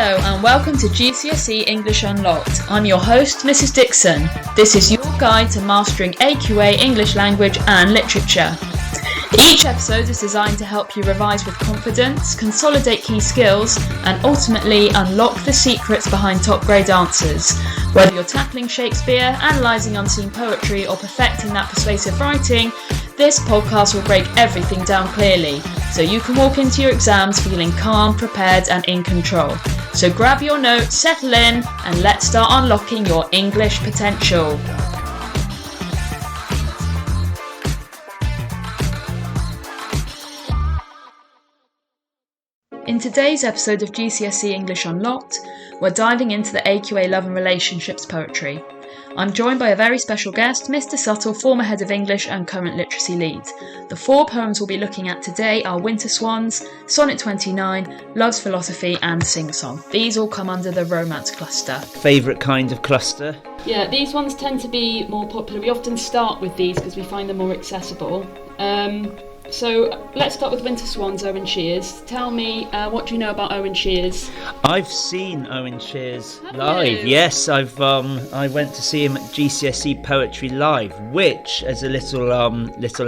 Hello and welcome to GCSE English Unlocked. I'm your host, Mrs. Dickson. This is your guide to mastering AQA English language and literature. Each episode is designed to help you revise with confidence, consolidate key skills, and ultimately unlock the secrets behind top grade answers. Whether you're tackling Shakespeare, analysing unseen poetry, or perfecting that persuasive writing, this podcast will break everything down clearly, so you can walk into your exams feeling calm, prepared, and in control. So grab your notes, settle in, and let's start unlocking your English potential. In today's episode of GCSE English Unlocked, we're diving into the AQA Love and Relationships poetry. I'm joined by a very special guest, Mr. Suttle, former head of English and current literacy lead. The four poems we'll be looking at today are Winter Swans, Sonnet 29, Love's Philosophy and Sing Song. These all come under the romance cluster. Favourite kind of cluster? Yeah, these ones tend to be more popular. We often start with these because we find them more accessible. So let's start with Winter Swans, Owen Shears. Tell me, what do you know about Owen Shears? I've seen Owen Shears Have live. you? Yes, I went to see him at GCSE Poetry Live, which, as a little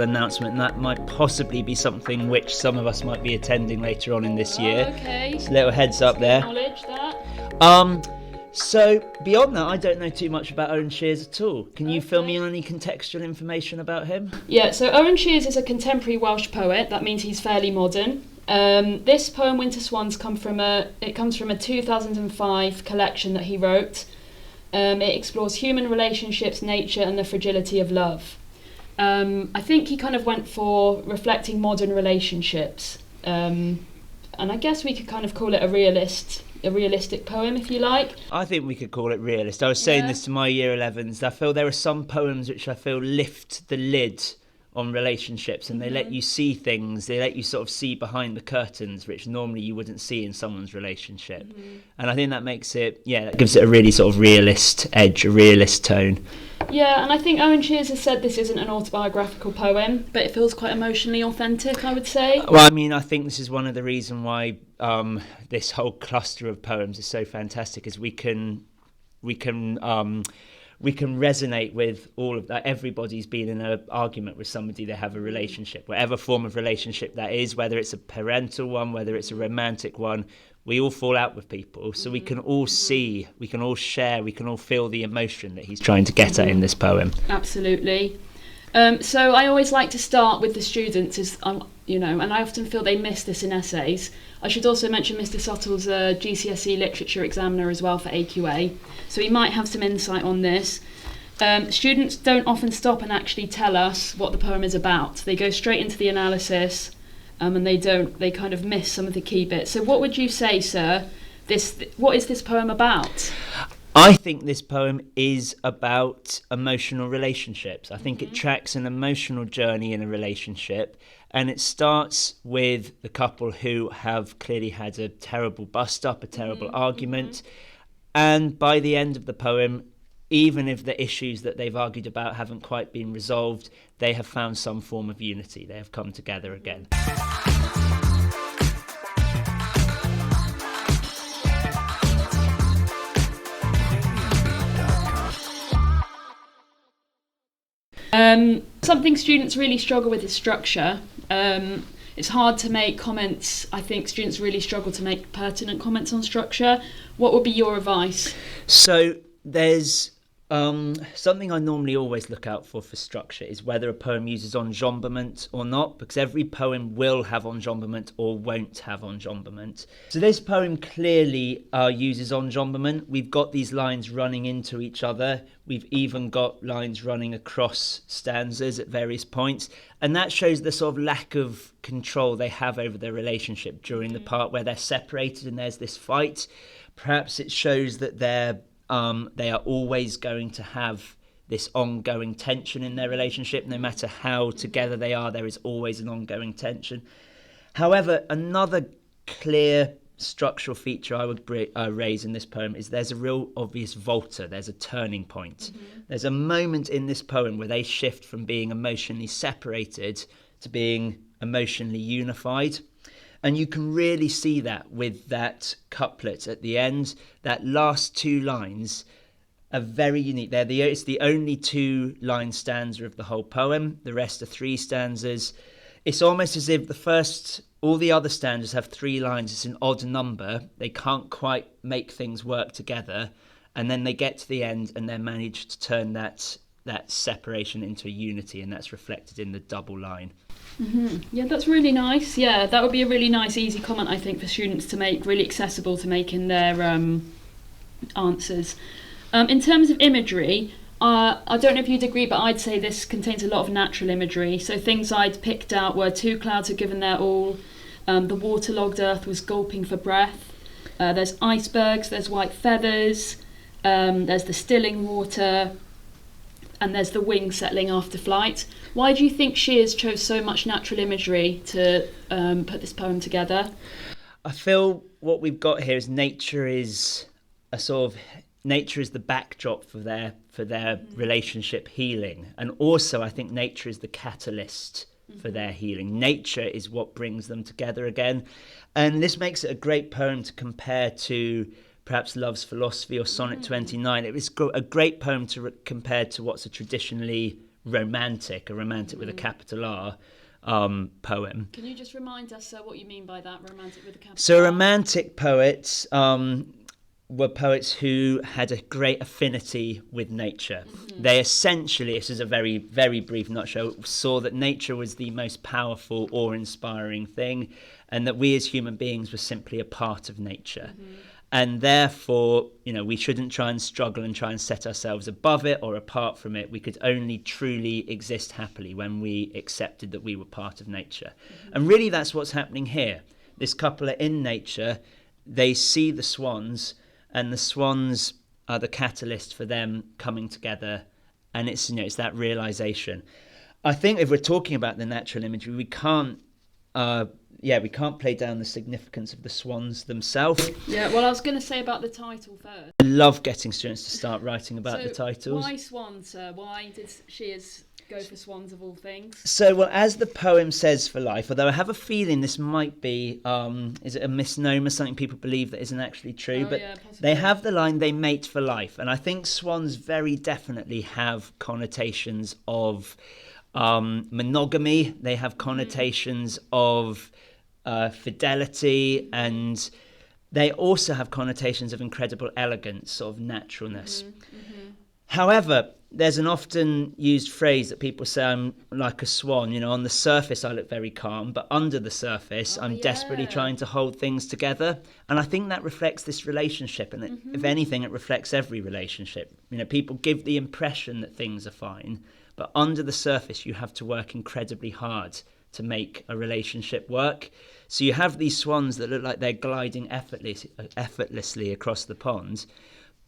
announcement, that might possibly be something which some of us might be attending later on in this year. Okay. Just a little heads up there. Acknowledge that. So beyond that, I don't know too much about Owen Shears at all. Can you fill me in on any contextual information about him? Yeah, so Owen Shears is a contemporary Welsh poet. That means he's fairly modern. This poem, Winter Swans, comes from a 2005 collection that he wrote. It explores human relationships, nature, and the fragility of love. I think he kind of went for reflecting modern relationships. And I guess we could kind of call it a realistic poem, if you like. I think we could call it realist. I was saying this to my year 11s. I feel there are some poems which I feel lift the lid on relationships, and they let you see things, they let you sort of see behind the curtains, which normally you wouldn't see in someone's relationship. And I think that makes it, that gives it a really sort of realist edge, a realist tone. Yeah, and I think Owen Shears has said this isn't an autobiographical poem, but it feels quite emotionally authentic, I would say. Well, I mean, I think this is one of the reasons why this whole cluster of poems is so fantastic, is we can resonate with all of that. Everybody's been in an argument with somebody they have a relationship, whatever form of relationship that is, whether it's a parental one, whether it's a romantic one. We all fall out with people, so we can all see, we can all share, we can all feel the emotion that he's trying to get at in this poem. Absolutely. So I always like to start with the students, and I often feel they miss this in essays. I should also mention Mr. Suttle's GCSE Literature Examiner as well for AQA, so he might have some insight on this. Students don't often stop and actually tell us what the poem is about. They go straight into the analysis, and they kind of miss some of the key bits. So what would you say, sir? What is this poem about? I think this poem is about emotional relationships. I think it tracks an emotional journey in a relationship, and it starts with the couple who have clearly had a terrible bust-up, a terrible argument, and by the end of the poem, even if the issues that they've argued about haven't quite been resolved, they have found some form of unity. They have come together again. Something students really struggle with is structure. It's hard to make comments. I think students really struggle to make pertinent comments on structure. What would be your advice? So there's something I normally always look out for structure is whether a poem uses enjambment or not, because every poem will have enjambment or won't have enjambment. So this poem clearly uses enjambment. We've got these lines running into each other. We've even got lines running across stanzas at various points, and that shows the sort of lack of control they have over their relationship during the part where they're separated and there's this fight. Perhaps it shows that they are always going to have this ongoing tension in their relationship. No matter how together they are, there is always an ongoing tension. However, another clear structural feature I would raise in this poem is there's a real obvious volta, there's a turning point. There's a moment in this poem where they shift from being emotionally separated to being emotionally unified. And you can really see that with that couplet at the end. That last two lines are very unique. It's the only 2-line stanza of the whole poem. The rest are 3 stanzas. It's almost as if all the other stanzas have 3 lines. It's an odd number. They can't quite make things work together. And then they get to the end and they manage to turn that separation into a unity, and that's reflected in the double line. Mm-hmm. Yeah, that's really nice. Yeah, that would be a really nice, easy comment, I think, for students to make, really accessible to make in their answers. In terms of imagery, I don't know if you'd agree, but I'd say this contains a lot of natural imagery. So things I'd picked out were 2 clouds had given their all, the waterlogged earth was gulping for breath, there's icebergs, there's white feathers, there's the stilling water, and there's the wings settling after flight. Why do you think Shears chose so much natural imagery to put this poem together? I feel what we've got here is nature is the backdrop for their relationship healing, and also I think nature is the catalyst for their healing. Nature is what brings them together again, and this makes it a great poem to compare to perhaps Love's Philosophy or Sonnet 29. It was a great poem to compare to what's a traditionally romantic with a capital R poem. Can you just remind us what you mean by that, romantic with a capital R? So romantic poets were poets who had a great affinity with nature. They essentially, this is a very, very brief nutshell, saw that nature was the most powerful, awe-inspiring thing, and that we as human beings were simply a part of nature. And therefore, we shouldn't try and struggle and try and set ourselves above it or apart from it. We could only truly exist happily when we accepted that we were part of nature. And really that's what's happening here. This couple are in nature, they see the swans, and the swans are the catalyst for them coming together. And it's that realization. I think if we're talking about the natural imagery, we can't play down the significance of the swans themselves. Yeah, well, I was going to say about the title first. I love getting students to start writing about the titles. Why swans, sir? Why did Shears go for swans of all things? So, well, as the poem says for life, although I have a feeling this might be, is it a misnomer, something people believe that isn't actually true, but yeah, they have the line, they mate for life. And I think swans very definitely have connotations of monogamy. They have connotations of fidelity, and they also have connotations of incredible elegance, sort of naturalness. However, there's an often used phrase that people say, I'm like a swan, on the surface I look very calm, but under the surface I'm desperately trying to hold things together. And I think that reflects this relationship, and if anything it reflects every relationship. People give the impression that things are fine, but under the surface you have to work incredibly hard to make a relationship work. So you have these swans that look like they're gliding effortlessly across the pond,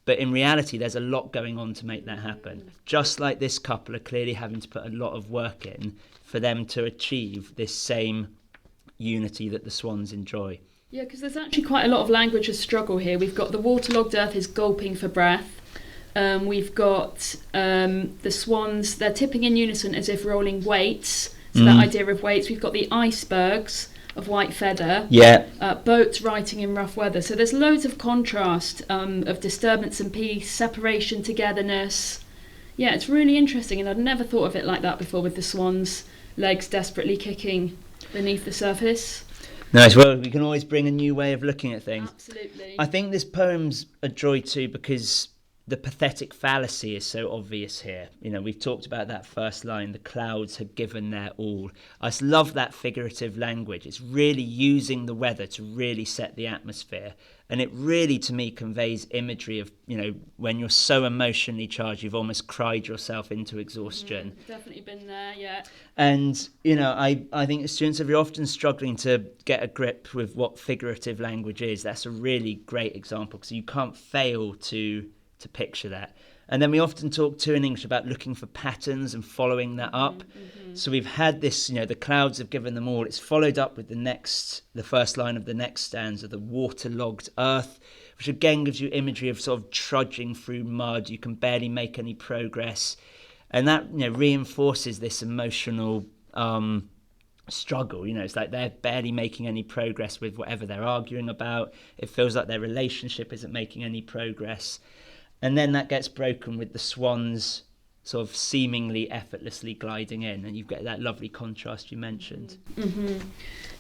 but in reality there's a lot going on to make that happen. Just like this couple are clearly having to put a lot of work in for them to achieve this same unity that the swans enjoy. Yeah, because there's actually quite a lot of language of struggle here. We've got the waterlogged earth is gulping for breath. We've got the swans, they're tipping in unison as if rolling weights. So that idea of weights. We've got the icebergs of white feather. Yeah. Boats writing in rough weather. So there's loads of contrast of disturbance and peace, separation, togetherness. Yeah, it's really interesting, and I'd never thought of it like that before, with the swans' legs desperately kicking beneath the surface. Nice. Well, we can always bring a new way of looking at things. Absolutely. I think this poem's a joy too because the pathetic fallacy is so obvious here. We've talked about that first line, the clouds had given their all. I just love that figurative language. It's really using the weather to really set the atmosphere. And it really, to me, conveys imagery of, when you're so emotionally charged, you've almost cried yourself into exhaustion. Definitely been there, yeah. And, I think students are very often struggling to get a grip with what figurative language is. That's a really great example, because you can't fail to picture that. And then we often talk too in English about looking for patterns and following that up. So we've had this, the clouds have given them all. It's followed up with the first line of the next stanza, the waterlogged earth, which again gives you imagery of sort of trudging through mud. You can barely make any progress. And that, reinforces this emotional struggle. It's like they're barely making any progress with whatever they're arguing about. It feels like their relationship isn't making any progress. And then that gets broken with the swans sort of seemingly effortlessly gliding in, and you've got that lovely contrast you mentioned. Mm-hmm.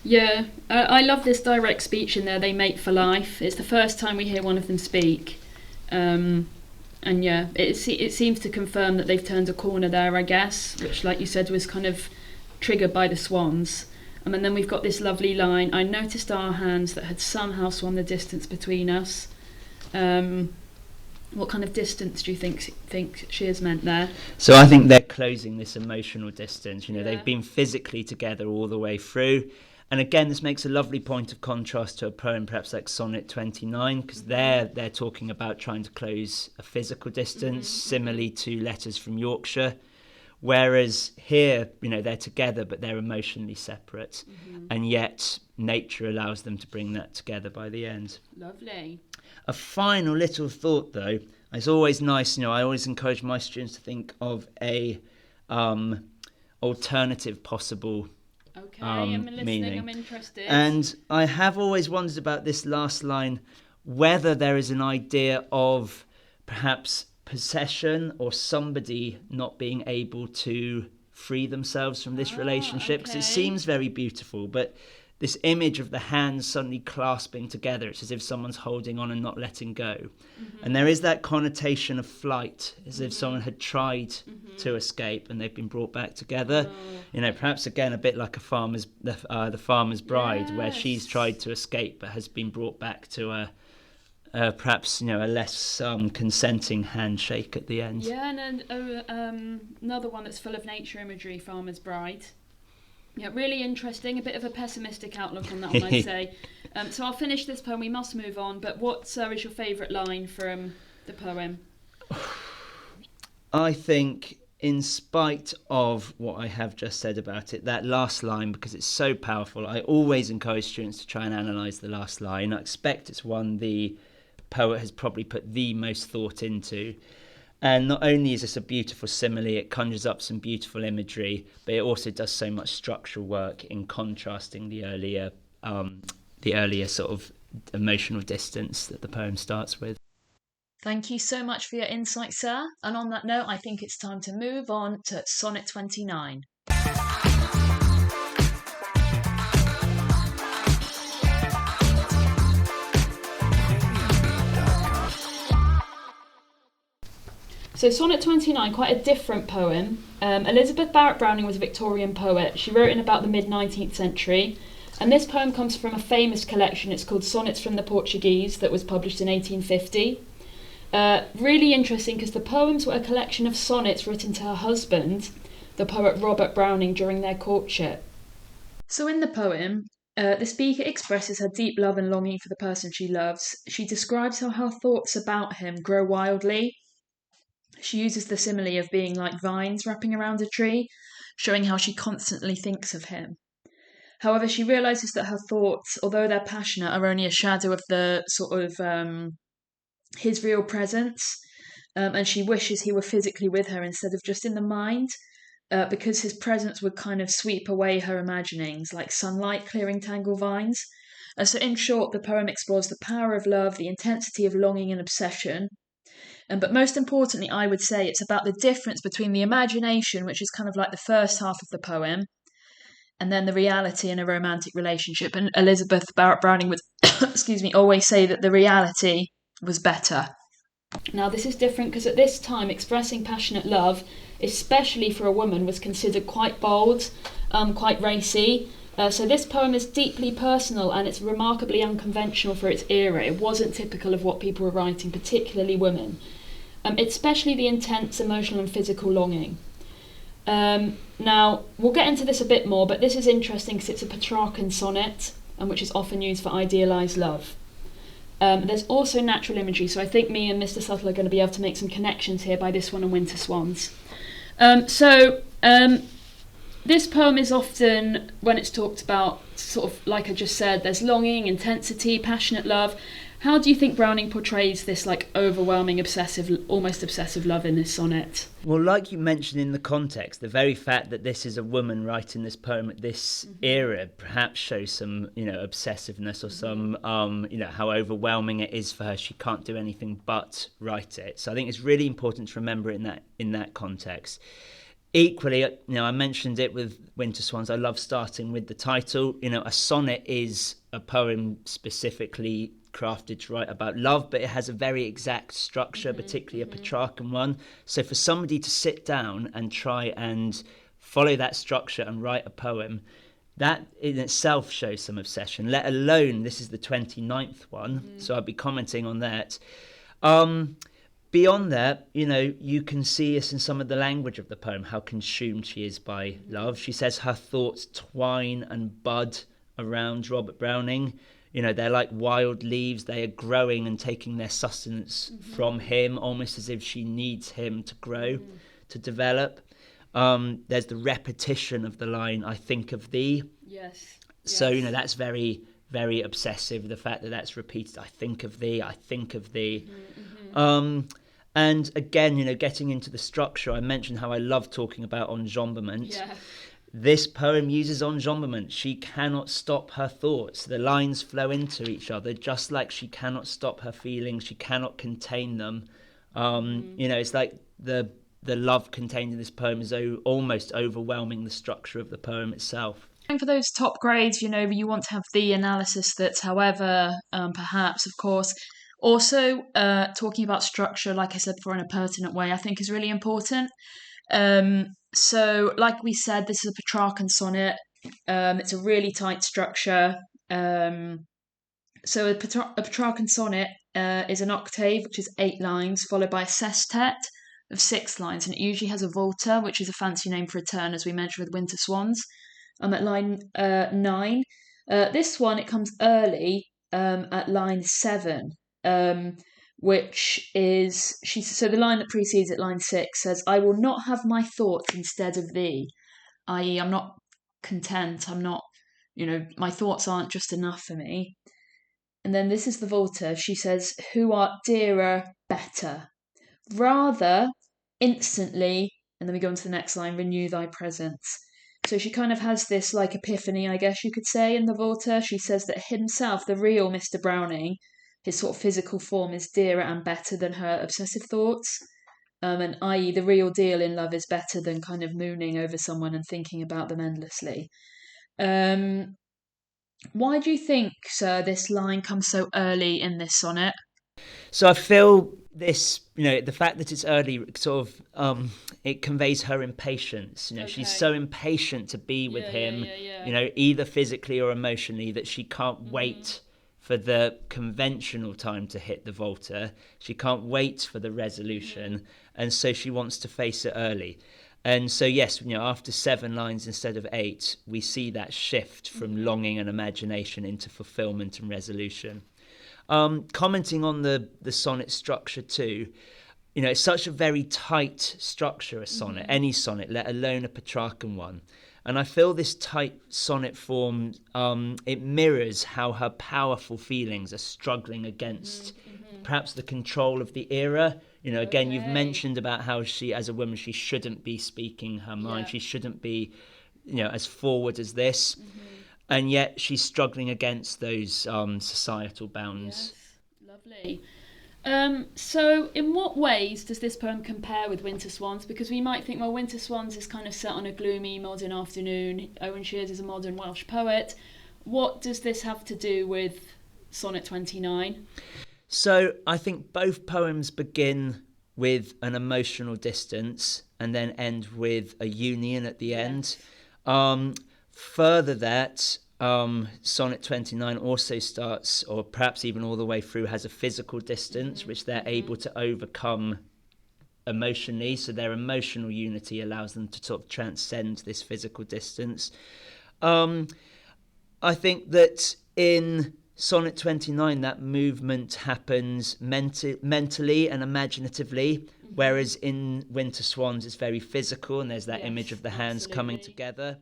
Yeah, I love this direct speech in there, they mate for life. It's the first time we hear one of them speak. And yeah, it seems to confirm that they've turned a corner there, I guess, which, like you said, was kind of triggered by the swans. And then we've got this lovely line, I noticed our hands that had somehow swum the distance between us. What kind of distance do you think she has meant there? So I think they're closing this emotional distance. They've been physically together all the way through. And again, this makes a lovely point of contrast to a poem perhaps like Sonnet 29, because they're talking about trying to close a physical distance, similarly to Letters from Yorkshire. Whereas here, they're together, but they're emotionally separate. And yet nature allows them to bring that together by the end. Lovely. A final little thought, though. It's always nice, I always encourage my students to think of a alternative possible I'm listening, meaning. I'm interested. And I have always wondered about this last line, whether there is an idea of perhaps possession or somebody not being able to free themselves from this relationship, because it seems very beautiful, but this image of the hands suddenly clasping together, it's as if someone's holding on and not letting go. And there is that connotation of flight, as if someone had tried to escape and they've been brought back together. Perhaps again a bit like the Farmer's Bride, where she's tried to escape but has been brought back to perhaps a less consenting handshake at the end. Yeah, and then another one that's full of nature imagery, Farmer's Bride. Yeah, really interesting. A bit of a pessimistic outlook on that one, I'd say. So I'll finish this poem. We must move on. But what is your favourite line from the poem? I think, in spite of what I have just said about it, that last line, because it's so powerful, I always encourage students to try and analyse the last line. I expect it's one the poet has probably put the most thought into. And not only is this a beautiful simile, it conjures up some beautiful imagery, but it also does so much structural work in contrasting the earlier sort of emotional distance that the poem starts with. Thank you so much for your insight, sir. And on that note, I think it's time to move on to Sonnet 29. So Sonnet 29, quite a different poem. Elizabeth Barrett Browning was a Victorian poet. She wrote in about the mid-19th century. And this poem comes from a famous collection. It's called Sonnets from the Portuguese, that was published in 1850. Really interesting, because the poems were a collection of sonnets written to her husband, the poet Robert Browning, during their courtship. So in the poem, the speaker expresses her deep love and longing for the person she loves. She describes how her thoughts about him grow wildly. She uses the simile of being like vines wrapping around a tree, showing how she constantly thinks of him. However, she realises that her thoughts, although they're passionate, are only a shadow of the sort of his real presence, and she wishes he were physically with her instead of just in the mind, because his presence would kind of sweep away her imaginings, like sunlight clearing tangled vines. So in short, the poem explores the power of love, the intensity of longing and obsession. But most importantly, I would say it's about the difference between the imagination, which is kind of like the first half of the poem, and then the reality in a romantic relationship. And Elizabeth Barrett Browning would, always say that the reality was better. Now, this is different because at this time, expressing passionate love, especially for a woman, was considered quite bold, quite racy. So this poem is deeply personal, and it's remarkably unconventional for its era. It wasn't typical of what people were writing, particularly women. Especially the intense emotional and physical longing. Now, we'll get into this a bit more, but this is interesting because it's a Petrarchan sonnet, which is often used for idealised love. There's also natural imagery, so I think me and Mr. Suttle are going to be able to make some connections here by this one and Winter Swans. This poem is often, when it's talked about, sort of like I just said, there's longing, intensity, passionate love. How do you think Browning portrays this like overwhelming, almost obsessive love in this sonnet? Well, like you mentioned in the context, the very fact that this is a woman writing this poem at this era perhaps shows some, obsessiveness or some, how overwhelming it is for her. She can't do anything but write it. So I think it's really important to remember in that context. Equally, I mentioned it with Winter Swans. I love starting with the title. A sonnet is a poem specifically crafted to write about love, but it has a very exact structure, particularly a Petrarchan one. So for somebody to sit down and try and follow that structure and write a poem, that in itself shows some obsession, let alone this is the 29th one. So I'll be commenting on that. Beyond that, you can see this in some of the language of the poem, how consumed she is by love. She says her thoughts twine and bud around Robert Browning. They're like wild leaves. They are growing and taking their sustenance from him, almost as if she needs him to grow, to develop. There's the repetition of the line, I think of thee. Yes. So, that's very, very obsessive. The fact that that's repeated, I think of thee, I think of thee. And again, getting into the structure, I mentioned how I love talking about enjambment. Yeah. This poem uses enjambment. She cannot stop her thoughts. The lines flow into each other, just like she cannot stop her feelings. She cannot contain them. It's like the love contained in this poem is almost overwhelming the structure of the poem itself. And for those top grades, you want to have the analysis that's however, perhaps, of course. Also, talking about structure, like I said before, in a pertinent way, I think is really important. So, like we said, this is a Petrarchan sonnet. It's a really tight structure. So a Petrarchan sonnet is an octave, which is 8 lines, followed by a sestet of 6 lines, and it usually has a volta, which is a fancy name for a turn, as we mentioned with Winter Swans. At line 9. This one, it comes early at line 7. Which is so the line that precedes it, line 6, says, I will not have my thoughts instead of thee, i.e. I'm not content, I'm not, my thoughts aren't just enough for me. And then this is the volta. She says, who art dearer, better, rather instantly, and then we go into the next line, renew thy presence. So she kind of has this like epiphany, I guess you could say, in the volta. She says that himself, the real Mr. Browning, his sort of physical form is dearer and better than her obsessive thoughts. And i.e. the real deal in love is better than kind of mooning over someone and thinking about them endlessly. Why do you think, sir, this line comes so early in this sonnet? So I feel this, the fact that it's early sort of, it conveys her impatience. She's so impatient to be with him, either physically or emotionally, that she can't wait for the conventional time to hit the volta. She can't wait for the resolution, and so she wants to face it early. And so, yes, after 7 lines instead of 8, we see that shift from longing and imagination into fulfillment and resolution. Commenting on the sonnet structure too, it's such a very tight structure, a sonnet, any sonnet, let alone a Petrarchan one. And I feel this tight sonnet form, it mirrors how her powerful feelings are struggling against perhaps the control of the era. Again, you've mentioned about how she, as a woman, she shouldn't be speaking her mind. She shouldn't be, as forward as this. And yet she's struggling against those societal bounds. Yes, lovely. So in what ways does this poem compare with Winter Swans? Because we might think, well, Winter Swans is kind of set on a gloomy modern afternoon. Owen is a modern Welsh poet. What does this have to do with Sonnet 29? So I think both poems begin with an emotional distance and then end with a union at the end. Further that, Sonnet 29 also starts, or perhaps even all the way through, has a physical distance, which they're able to overcome emotionally. So their emotional unity allows them to sort of transcend this physical distance. I think that in Sonnet 29, that movement happens mentally and imaginatively, whereas in Winter Swans, it's very physical, and there's that image of the hands coming together.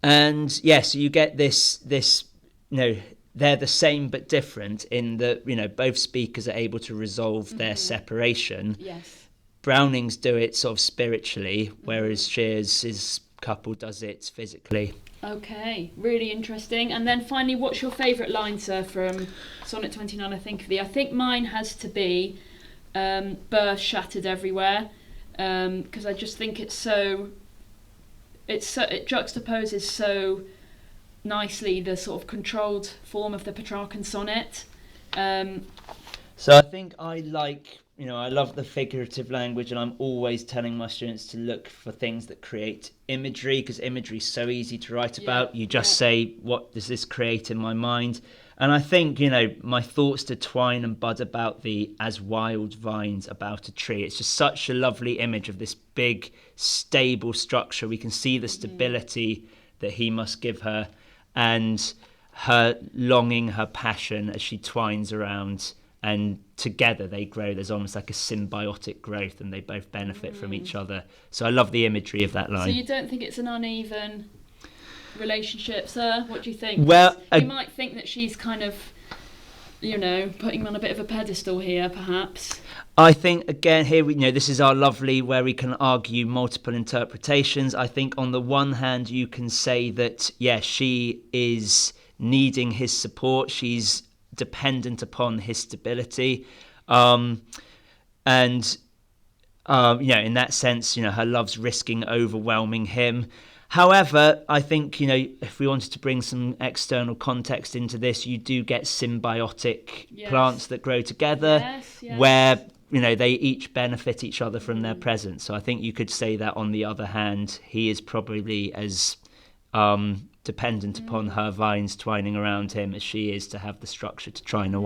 And yes, so you get this they're the same but different in that, both speakers are able to resolve their separation. Yes. Browning's do it sort of spiritually, whereas Shears's couple does it physically. Okay, really interesting. And then finally, what's your favourite line, sir, from Sonnet 29, I think of thee? I think mine has to be birth shattered everywhere, because I just think it juxtaposes so nicely the sort of controlled form of the Petrarchan sonnet. So I think I love the figurative language, and I'm always telling my students to look for things that create imagery, because imagery is so easy to write about. You just say, what does this create in my mind? And I think, my thoughts to twine and bud about thee as wild vines about a tree. It's just such a lovely image of this big, stable structure. We can see the stability that he must give her, and her longing, her passion as she twines around, and together they grow. There's almost like a symbiotic growth, and they both benefit from each other. So I love the imagery of that line. So you don't think it's an uneven relationship, sir? What do you think? Well, you might think that she's kind of, putting him on a bit of a pedestal here, perhaps. I think, again, here this is our lovely where we can argue multiple interpretations. I think on the one hand, you can say that, she is needing his support. She's dependent upon his stability. In that sense, her love's risking overwhelming him. However, I think, if we wanted to bring some external context into this, you do get symbiotic plants that grow together where, they each benefit each other from their presence. So I think you could say that, on the other hand, he is probably as dependent upon her vines twining around him as she is to have the structure to twine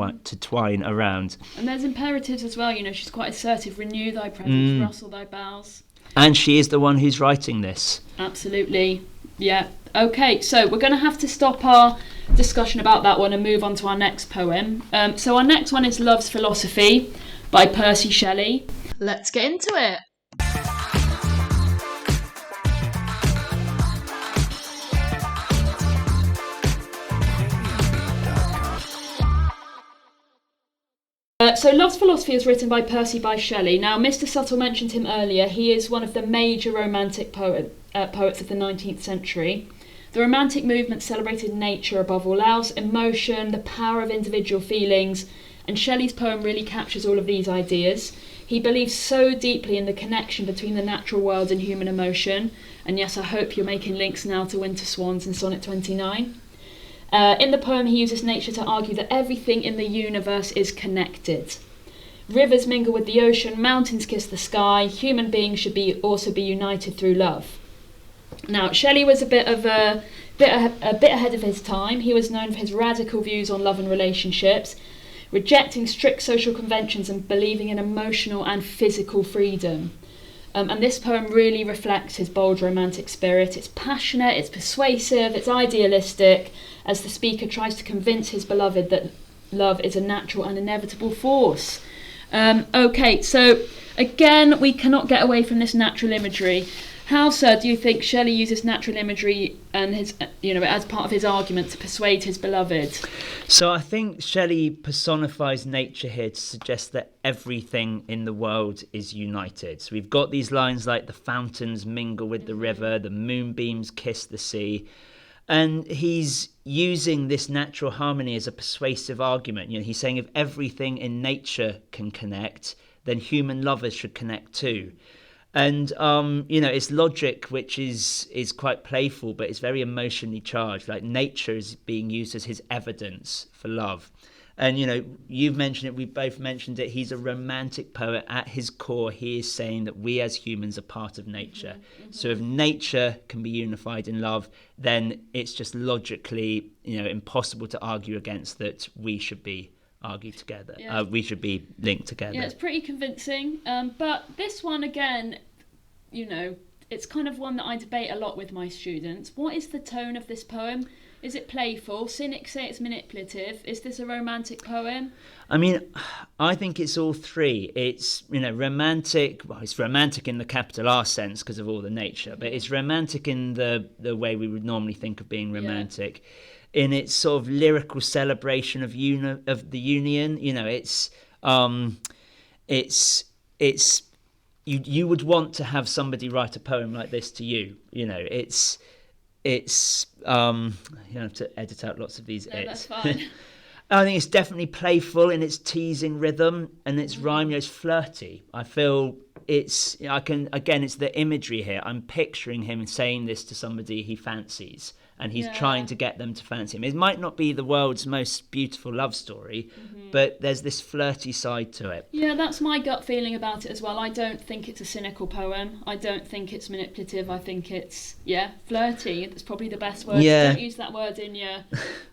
around. And there's imperatives as well, she's quite assertive. Renew thy presence, rustle thy boughs. And she is the one who's writing this. Absolutely. Yeah. Okay, so we're going to have to stop our discussion about that one and move on to our next poem. So our next one is Love's Philosophy by Percy Shelley. Let's get into it. So Love's Philosophy is written by Percy by Shelley. Now, Mr. Suttle mentioned him earlier. He is one of the major romantic poets of the 19th century. The Romantic movement celebrated nature above all else, emotion, the power of individual feelings, and Shelley's poem really captures all of these ideas. He believes so deeply in the connection between the natural world and human emotion. And yes, I hope you're making links now to Winter Swans in Sonnet 29. In the poem, he uses nature to argue that everything in the universe is connected. Rivers mingle with the ocean, mountains kiss the sky, human beings should also be united through love. Now, Shelley was a bit ahead of his time. He was known for his radical views on love and relationships, rejecting strict social conventions and believing in emotional and physical freedom. And this poem really reflects his bold romantic spirit. It's passionate, it's persuasive, it's idealistic, as the speaker tries to convince his beloved that love is a natural and inevitable force. Okay, so again, we cannot get away from this natural imagery. How, sir, do you think Shelley uses natural imagery and his, as part of his argument to persuade his beloved? So I think Shelley personifies nature here to suggest that everything in the world is united. So we've got these lines like the fountains mingle with the river, the moonbeams kiss the sea. And he's using this natural harmony as a persuasive argument. He's saying if everything in nature can connect, then human lovers should connect too. And, it's logic, which is quite playful, but it's very emotionally charged. Like nature is being used as his evidence for love. And, you've mentioned it, we've both mentioned it. He's a romantic poet. At his core, he is saying that we as humans are part of nature. So if nature can be unified in love, then it's just logically, impossible to argue against that we should be argued together. Yeah. We should be linked together. Yeah, it's pretty convincing. But this one, again, it's kind of one that I debate a lot with my students. What is the tone of this poem? Is it playful? Cynics say it's manipulative. Is this a romantic poem? I mean, I think it's all three. It's, romantic. Well, it's romantic in the capital R sense because of all the nature, but it's romantic in the way we would normally think of being romantic. Yeah. In its sort of lyrical celebration of the union. You would want to have somebody write a poem like this to you. It's you have to edit out lots of these. No, that's fine. I think it's definitely playful in its teasing rhythm and its rhyme. It's flirty. I feel it's the imagery here. I'm picturing him saying this to somebody he fancies, and he's trying to get them to fancy him. It might not be the world's most beautiful love story, but there's this flirty side to it. Yeah, that's my gut feeling about it as well. I don't think it's a cynical poem. I don't think it's manipulative. I think it's, flirty. That's probably the best word. Yeah. Don't use that word in your...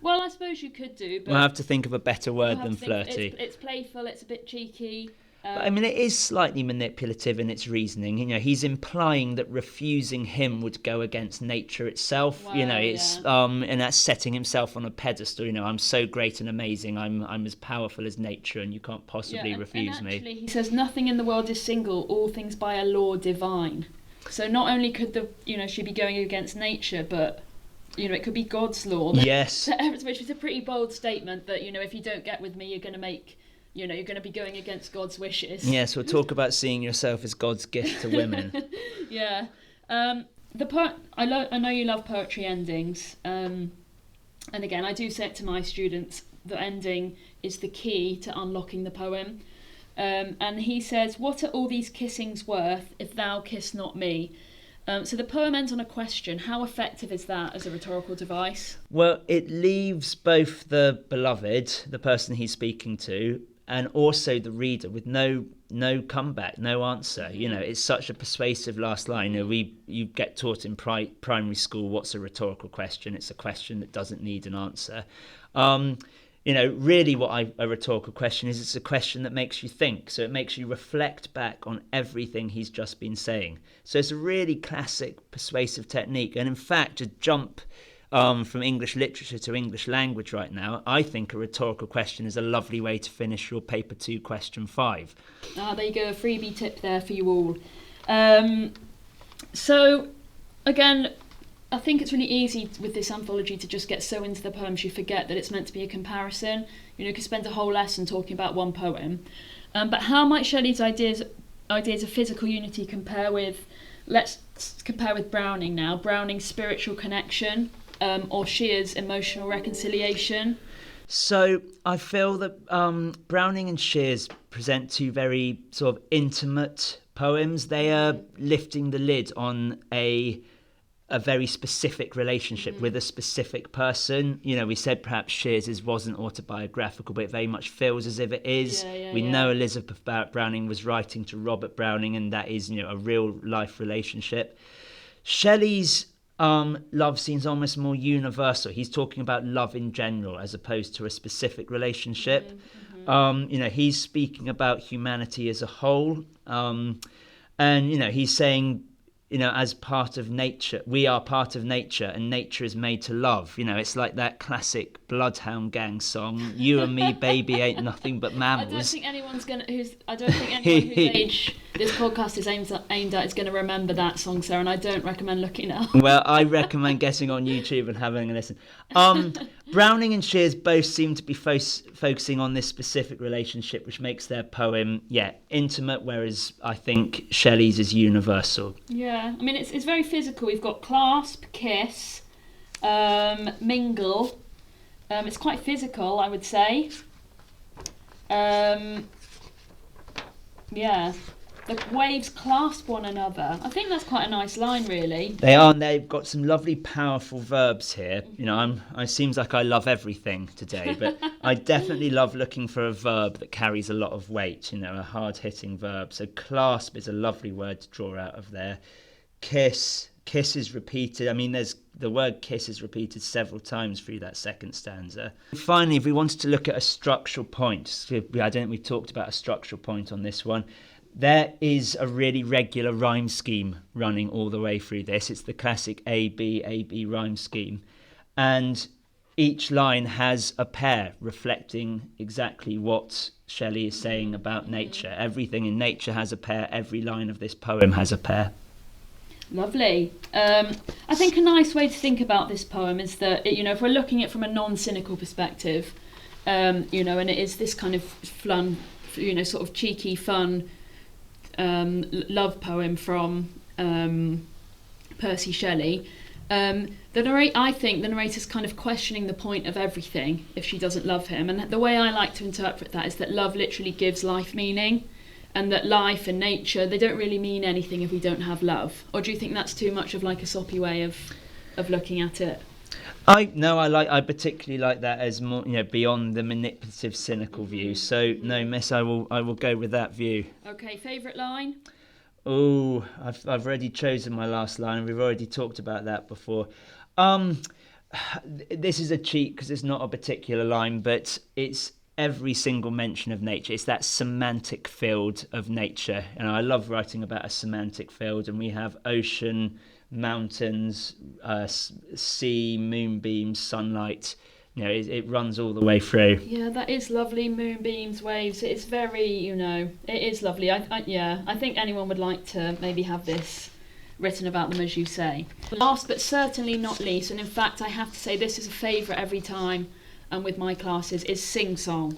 Well, I suppose you could do, but... We'll have to think of a better word than flirty. It's playful, it's a bit cheeky. But, I mean, it is slightly manipulative in its reasoning. He's implying that refusing him would go against nature itself. Wow, and that's setting himself on a pedestal. I'm so great and amazing. I'm as powerful as nature, and you can't possibly refuse me. Actually, he says nothing in the world is single. All things by a law divine. So not only could she be going against nature, but it could be God's law. Yes. Which is a pretty bold statement. That if you don't get with me, you're going to make. You're going to be going against God's wishes. Yes, we'll talk about seeing yourself as God's gift to women. Yeah. I know you love poetry endings. And again, I do say it to my students, the ending is the key to unlocking the poem. And he says, what are all these kissings worth if thou kiss not me? So the poem ends on a question. How effective is that as a rhetorical device? Well, it leaves both the beloved, the person he's speaking to, and also the reader with no comeback, no answer. It's such a persuasive last line. You get taught in primary school, what's a rhetorical question? It's a question that doesn't need an answer. Really what a rhetorical question is, it's a question that makes you think. So it makes you reflect back on everything he's just been saying. So it's a really classic persuasive technique. And in fact, to jump from English literature to English language right now, I think a rhetorical question is a lovely way to finish your paper 2 question 5. There you go, a freebie tip there for you all. So again, I think it's really easy with this anthology to just get so into the poems you forget that it's meant to be a comparison. You could spend a whole lesson talking about one poem. But how might Shelley's ideas of physical unity compare with, let's compare with Browning now, Browning's spiritual connection, or Shear's emotional reconciliation? So I feel that Browning and Shear's present two very sort of intimate poems. They are lifting the lid on a very specific relationship with a specific person. We said perhaps Shears's wasn't autobiographical, but it very much feels as if it is. We know Elizabeth Barrett Browning was writing to Robert Browning, and that is, a real life relationship. Shelley's love seems almost more universal. He's talking about love in general as opposed to a specific relationship. He's speaking about humanity as a whole. And he's saying, as part of nature, we are part of nature, and nature is made to love. It's like that classic Bloodhound Gang song, "You and me, baby, ain't nothing but mammals." I don't think anyone whose age this podcast is aimed at is going to remember that song, Sarah, and I don't recommend looking it up. Well, I recommend getting on YouTube and having a listen. Browning and Shears both seem to be focusing on this specific relationship, which makes their poem, intimate, whereas I think Shelley's is universal. Yeah, I mean, it's very physical. We've got clasp, kiss, mingle. It's quite physical, I would say. The waves clasp one another. I think that's quite a nice line, really. They are, and they've got some lovely, powerful verbs here. It seems like I love everything today, but I definitely love looking for a verb that carries a lot of weight, a hard-hitting verb. So clasp is a lovely word to draw out of there. Kiss is repeated. I mean, the word kiss is repeated several times through that second stanza. Finally, if we wanted to look at a structural point, I don't think we've talked about a structural point on this one. there is a really regular rhyme scheme running all the way through this. It's the classic A-B rhyme scheme. And each line has a pair reflecting exactly what Shelley is saying about nature. Everything in nature has a pair. Every line of this poem has a pair. Lovely. I think a nice way to think about this poem is that, if we're looking at it from a non-cynical perspective, and it is this kind of fun, sort of cheeky, fun love poem from Percy Shelley. I think the narrator's kind of questioning the point of everything if she doesn't love him. And the way I like to interpret that is that love literally gives life meaning, and that life and nature, they don't really mean anything if we don't have love. Or do you think that's too much of like a soppy way of looking at it? I particularly like that as more, beyond the manipulative, cynical view. So no, miss, I will go with that view. Okay, favourite line? Oh, I've already chosen my last line, and we've already talked about that before. This is a cheat because it's not a particular line, but it's every single mention of nature. It's that semantic field of nature, and I love writing about a semantic field. And we have ocean, mountains, sea, moonbeams, sunlight. It runs all the way through. Yeah, that is lovely. Moonbeams, waves. It's very, it is lovely. I think anyone would like to maybe have this written about them, as you say. Last but certainly not least, and in fact I have to say this is a favourite every time and with my classes, is Sing Song.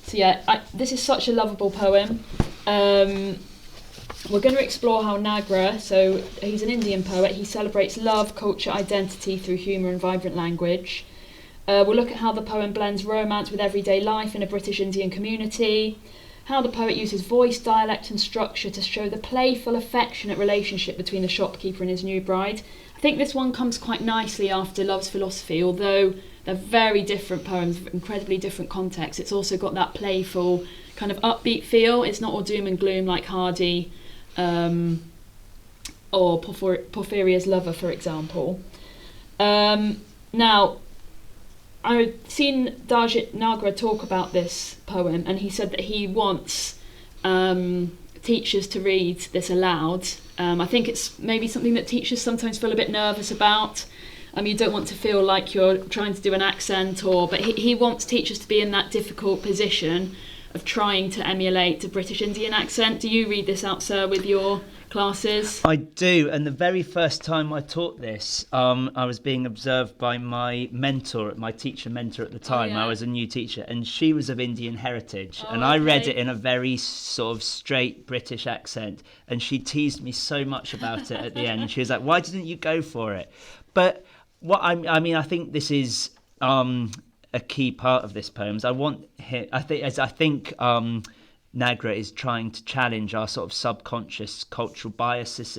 So yeah, this is such a lovable poem. We're going to explore how Nagra, so he's an Indian poet, he celebrates love, culture, identity through humour and vibrant language. We'll look at how the poem blends romance with everyday life in a British Indian community, how the poet uses voice, dialect and structure to show the playful, affectionate relationship between the shopkeeper and his new bride. I think this one comes quite nicely after Love's Philosophy, although they're very different poems, incredibly different contexts. It's also got that playful, kind of upbeat feel. It's not all doom and gloom like Hardy or Porphyria's Lover, for example. Now, I've seen Daljit Nagra talk about this poem, and he said that he wants teachers to read this aloud. I think it's maybe something that teachers sometimes feel a bit nervous about. You don't want to feel like you're trying to do an accent, but he wants teachers to be in that difficult position of trying to emulate a British Indian accent. Do you read this out, sir, with your classes? I do, and the very first time I taught this, I was being observed by my mentor, my teacher mentor at the time. I was a new teacher, and she was of Indian heritage, and I read it in a very sort of straight British accent, and she teased me so much about it at the end. She was like, "Why didn't you go for it?" But I think this is a key part of this poem. I think Nagra is trying to challenge our sort of subconscious cultural biases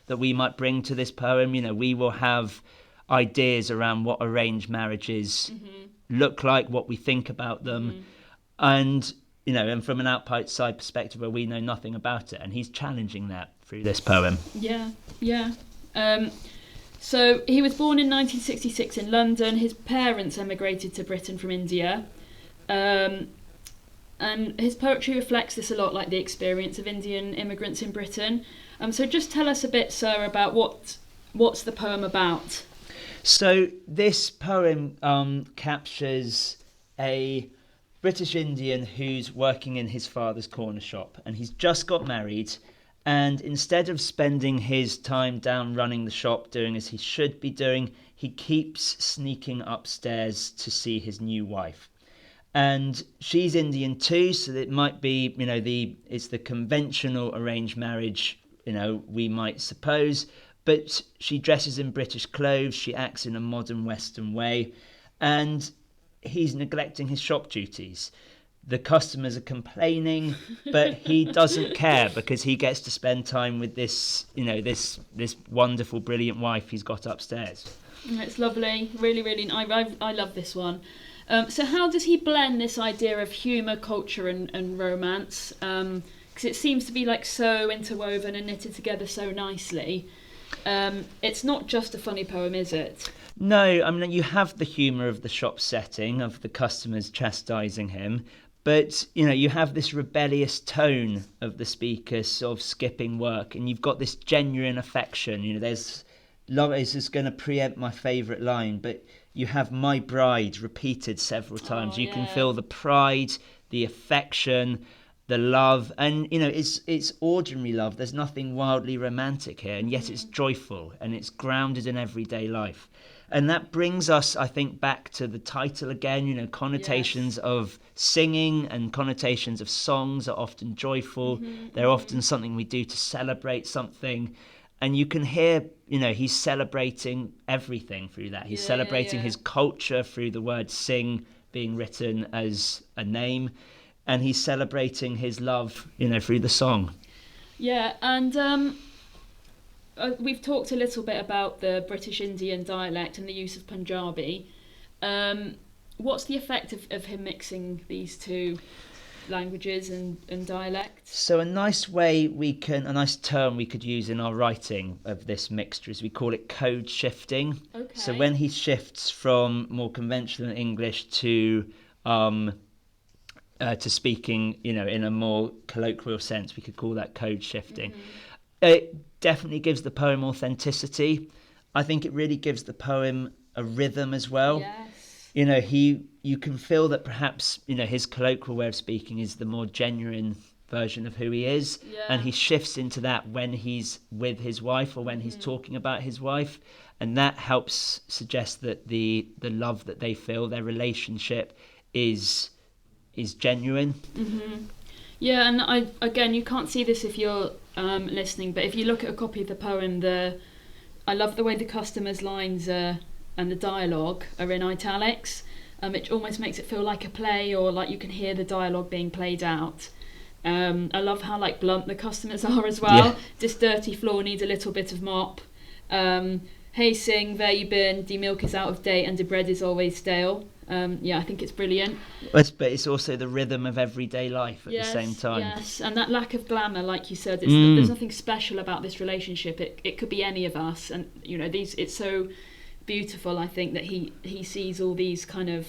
that we might bring to this poem. We will have ideas around what arranged marriages look like, what we think about them, and from an outside perspective where we know nothing about it, and he's challenging that through this poem. Yeah. So he was born in 1966 in London. His parents emigrated to Britain from India. And his poetry reflects this a lot, like the experience of Indian immigrants in Britain. So just tell us a bit, sir, about what's the poem about? So this poem captures a British Indian who's working in his father's corner shop, and he's just got married. And instead of spending his time down running the shop, doing as he should be doing, he keeps sneaking upstairs to see his new wife. And she's Indian too, so it might be, it's the conventional arranged marriage, we might suppose. But she dresses in British clothes, she acts in a modern Western way, and he's neglecting his shop duties. The customers are complaining, but he doesn't care because he gets to spend time with this wonderful, brilliant wife he's got upstairs. It's lovely, really, really. I love this one. So how does he blend this idea of humour, culture, and romance? because it seems to be like so interwoven and knitted together so nicely. It's not just a funny poem, is it? No, I mean, you have the humour of the shop setting, of the customers chastising him, but, you have this rebellious tone of the speaker sort of skipping work, and you've got this genuine affection. There's love is just going to preempt my favourite line, but you have "my bride" repeated several times. You can feel the pride, the affection, the love, and it's ordinary love. There's nothing wildly romantic here, and yet it's joyful and it's grounded in everyday life. And that brings us, I think, back to the title again. Connotations of singing and connotations of songs are often joyful. They're often something we do to celebrate something. And you can hear, he's celebrating everything through that. He's celebrating his culture through the word sing being written as a name. And he's celebrating his love, through the song. Yeah, and we've talked a little bit about the British Indian dialect and the use of Punjabi. What's the effect of him mixing these two languages and dialects? So a nice term we could use in our writing of this mixture is we call it code shifting. Okay. So when he shifts from more conventional English to speaking, in a more colloquial sense, we could call that code shifting. It definitely gives the poem authenticity. I think it really gives the poem a rhythm as well. Yes. You can feel that perhaps, his colloquial way of speaking is the more genuine version of who he is. Yeah. And he shifts into that when he's with his wife or when he's talking about his wife. And that helps suggest that the love that they feel, their relationship is genuine. Yeah, and again, you can't see this if you're listening, but if you look at a copy of the poem, I love the way the customers' lines and the dialogue are in italics. It almost makes it feel like a play, or like you can hear the dialogue being played out. I love how blunt the customers are as well. This dirty floor needs a little bit of mop. Hey Singh, where you been? The milk is out of date and the bread is always stale. I think it's brilliant. But it's also the rhythm of everyday life at the same time. Yes, and that lack of glamour, like you said, there's nothing special about this relationship. It could be any of us, and it's so beautiful. I think that he sees all these kind of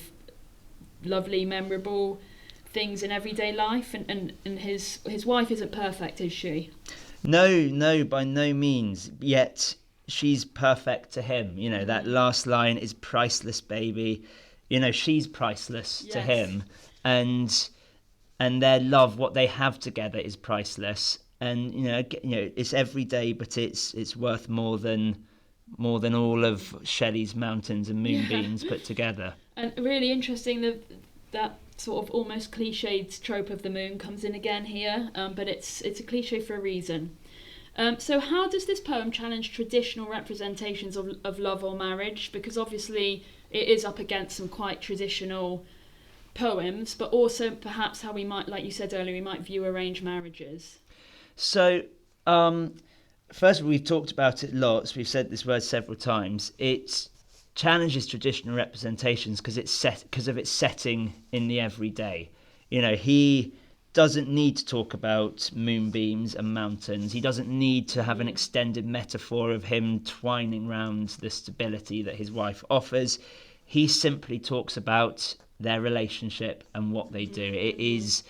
lovely, memorable things in everyday life, and his wife isn't perfect, is she? No, by no means. Yet she's perfect to him. That last line is priceless, baby. She's priceless to him, and their love, what they have together, is priceless. And it's every day, but it's worth more than all of Shelley's mountains and moonbeams put together. And really interesting that sort of almost cliched trope of the moon comes in again here, but it's a cliche for a reason. So how does this poem challenge traditional representations of love or marriage? Because obviously it is up against some quite traditional poems, but also perhaps how we might, like you said earlier, we might view arranged marriages. So, first of all, we've talked about it lots. We've said this word several times. It challenges traditional representations because of its setting in the everyday. He doesn't need to talk about moonbeams and mountains. He doesn't need to have an extended metaphor of him twining round the stability that his wife offers. He simply talks about their relationship and what they do. It is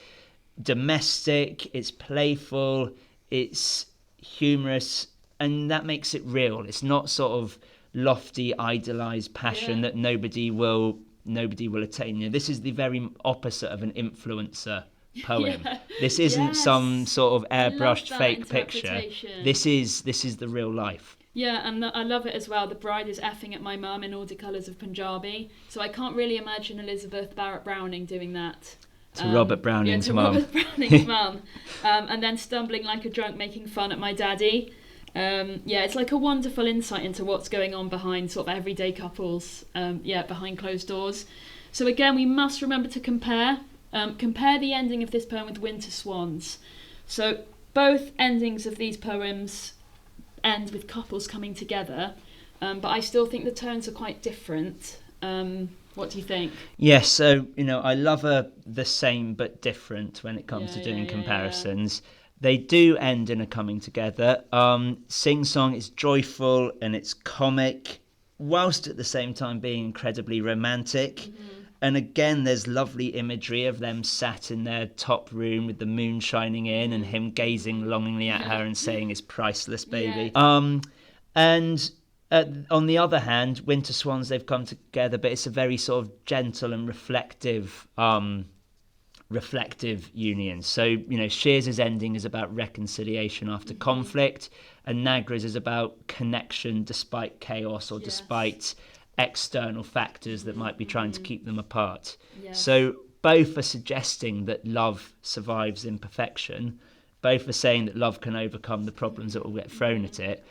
domestic, it's playful, it's humorous, and that makes it real. It's not sort of lofty, idealised passion that nobody will attain. This is the very opposite of an influencer poem. This isn't some sort of airbrushed fake picture. This is the real life. Yeah, and I love it as well. The bride is effing at my mum in all the colours of Punjabi. So I can't really imagine Elizabeth Barrett Browning doing that. To Robert Browning's mum. Robert Browning's mum. And then stumbling like a drunk, making fun at my daddy. It's like a wonderful insight into what's going on behind sort of everyday couples, behind closed doors. So again, we must remember to compare the ending of this poem with Winter Swans. So both endings of these poems end with couples coming together, but I still think the tones are quite different. What do you think? Yes, so I love the same but different when it comes to doing comparisons. They do end in a coming together. Sing Song is joyful and it's comic, whilst at the same time being incredibly romantic. Mm-hmm. And again, there's lovely imagery of them sat in their top room with the moon shining in and him gazing longingly at her and saying, "It's priceless, baby." Yeah. And on the other hand, Winter Swans, they've come together, but it's a very sort of gentle and reflective union. So, Shears's ending is about reconciliation after conflict, and Nagra's is about connection despite chaos or despite external factors that might be trying to keep them apart. Yes. So both are suggesting that love survives imperfection. Both are saying that love can overcome the problems that will get thrown at it.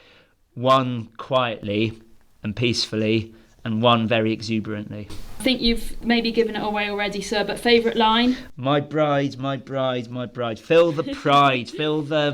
One quietly and peacefully, and one very exuberantly. I think you've maybe given it away already, sir, but favourite line? My bride, my bride, my bride. Feel the pride, feel the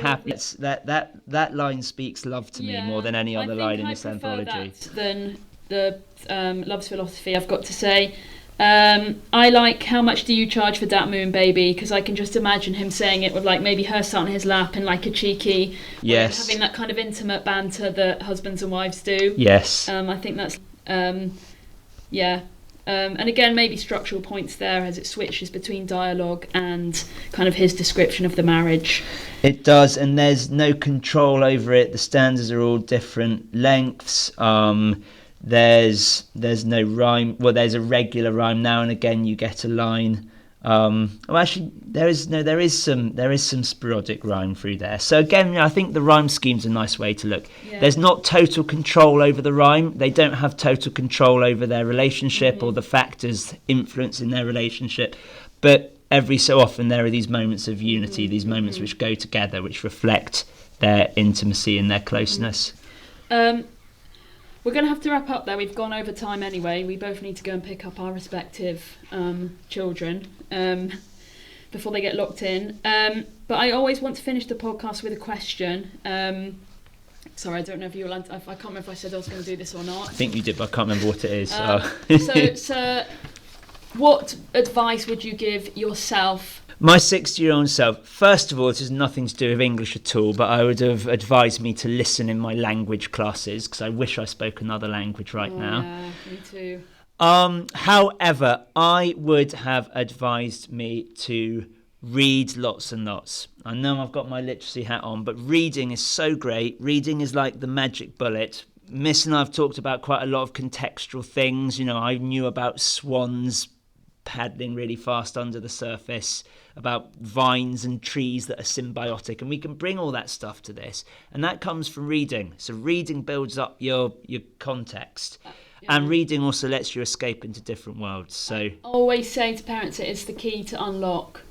happiness. That line speaks love to me more than any other line in this anthology. Than the Love's Philosophy, I've got to say. I like "How much do you charge for that moon, baby?" because I can just imagine him saying it with like maybe her sat on his lap and like a cheeky, having that kind of intimate banter that husbands and wives do. Yes. I think that's and again maybe structural points there as it switches between dialogue and kind of his description of the marriage. It does, and there's no control over it. The stanzas are all different lengths. There's no rhyme. Well, there's a regular rhyme. Now and again you get a line. Actually, there is some sporadic rhyme through there. So again, I think the rhyme scheme's a nice way to look. Yeah. There's not total control over the rhyme. They don't have total control over their relationship or the factors influencing their relationship. But every so often there are these moments of unity, these moments which go together, which reflect their intimacy and their closeness. We're going to have to wrap up there. We've gone over time anyway. We both need to go and pick up our respective children before they get locked in. But I always want to finish the podcast with a question. Sorry, I don't know if you will. I can't remember if I said I was going to do this or not. I think you did, but I can't remember what it is. So, what advice would you give yourself? My 60-year-old self, first of all, this has nothing to do with English at all, but I would have advised me to listen in my language classes, because I wish I spoke another language now. Yeah, me too. However, I would have advised me to read lots and lots. I know I've got my literacy hat on, but reading is so great. Reading is like the magic bullet. Miss and I have talked about quite a lot of contextual things. I knew about swans paddling really fast under the surface, about vines and trees that are symbiotic, and we can bring all that stuff to this, and that comes from reading. So reading builds up your context, and reading also lets you escape into different worlds. So I always say to parents, it is the key to unlock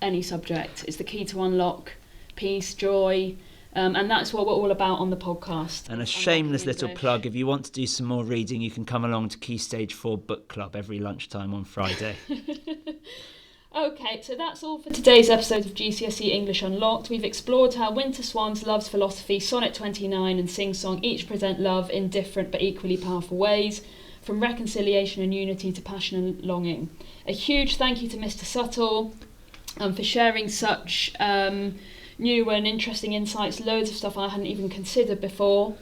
any subject. It's the key to unlock peace, joy, and that's what we're all about on the podcast. And a shameless little plug, if you want to do some more reading, you can come along to Key Stage 4 Book Club every lunchtime on Friday. Okay, so that's all for today's episode of GCSE English Unlocked. We've explored how Winter Swans, Love's Philosophy, Sonnet 29 and Sing Song each present love in different but equally powerful ways, from reconciliation and unity to passion and longing. A huge thank you to Mr. Suttle for sharing such new and interesting insights, loads of stuff I hadn't even considered before.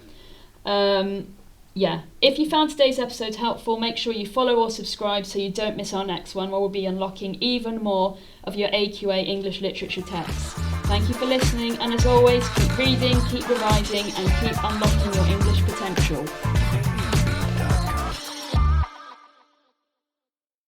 If you found today's episode helpful, make sure you follow or subscribe so you don't miss our next one, where we'll be unlocking even more of your AQA English literature texts. Thank you for listening, and as always, keep reading, keep revising, and keep unlocking your English potential.